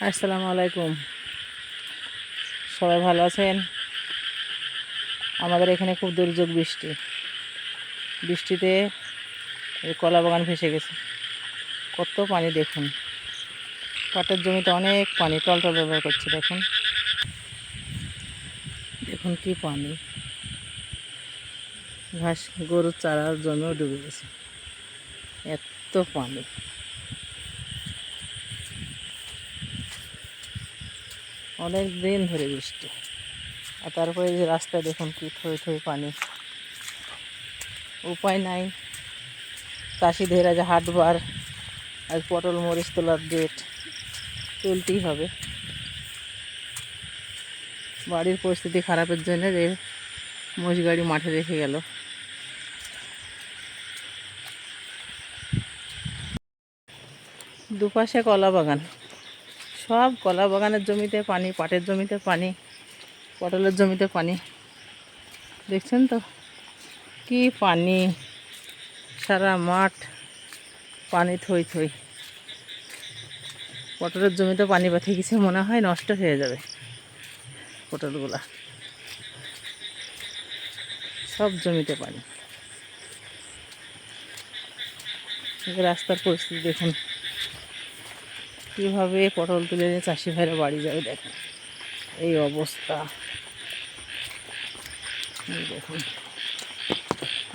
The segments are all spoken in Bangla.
আসসালামু আলাইকুম। সবাই ভালো আছেন? আমাদের এখানে খুব দুর্যোগ বৃষ্টিতে এই কলা বাগান ভেসে গেছে। কত পানি দেখুন, পাটের জমিতে অনেক পানি টলটল ব্যবহার করছে। দেখুন দেখুন কি পানি, ঘাস গরুর চারার জমিও ডুবে গেছে, এত পানি। অনেক দিন ধরে বৃষ্টি, আর তারপরে যে রাস্তায় দেখুন কি থই থই পানি। উপায় নাই, চাষিদের আজ হাটবার, আজ পটল মরিচ তোলার ডেট, তুলতেই হবে। বাড়ির পরিস্থিতি খারাপের জন্য যে মোষ গাড়ি মাঠে রেখে গেল। দুপাশে কলা বাগান, সব কলা বাগানের জমিতে পানি, পাটের জমিতে পানি, পটলের জমিতে পানি। দেখছেন তো কি পানি, সারা মাঠ পানি থই থই। পটলের জমিতে পানি পাঠিয়ে গেছে, মনে হয় নষ্ট হয়ে যাবে পটলগুলা। সব জমিতে পানি। রাস্তার পরিস্থিতি দেখুন, কীভাবে পটল তুলে নিয়ে চাষি ভাইরা বাড়ি যাবে। দেখুন এই অবস্থা। দেখুন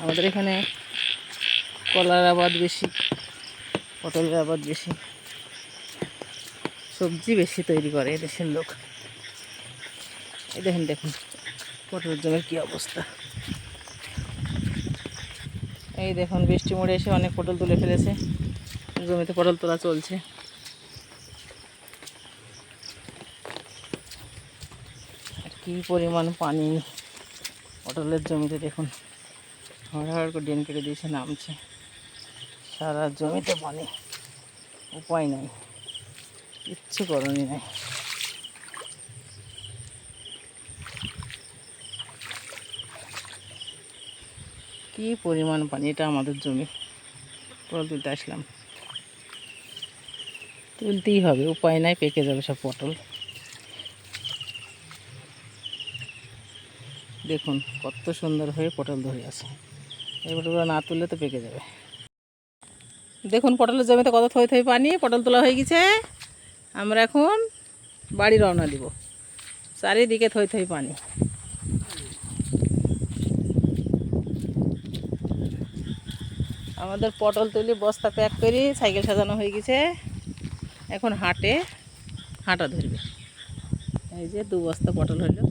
আমাদের এখানে কলার আবাদ বেশি, পটলের আবাদ বেশি, সবজি বেশি তৈরি করে এদেশের লোক। এই দেখুন দেখুন পটলের জমির কী অবস্থা। এই দেখুন বৃষ্টি মোড়ে এসে অনেক পটল তুলে ফেলেছে, জমিতে পটল তোলা চলছে। আর কী পরিমাণ পানি পটলের জমিতে দেখুন, হড় করে ড্রেন কেটে দিয়েছে, নামছে, সারা জমিতে পানি। উপায় নাই, কিচ্ছু করণীয় নাই। কি পরিমাণ পানি, এটা আমাদের জমি, পটল তুলতে আসলাম, তুলতেই হবে, উপায় নাই, পেকে যাবে সব পটল। দেখুন কত সুন্দর হয়ে পটল ধরে আছে, এই পটলগুলো না তুললে তো পেকে যাবে। দেখুন পটলের জমিতে কত থই থই পানি, পটল তোলা হয়ে গেছে। আমরা এখন বাড়ি রওনা দিব, চারিদিকে থই থই পানি। আমাদের পটল তুলি বস্তা প্যাক করি, সাইকেল সাজানো হয়ে গেছে, এখন হাঁটা ধরবে। এই যে 2 বস্তা পটল হলো।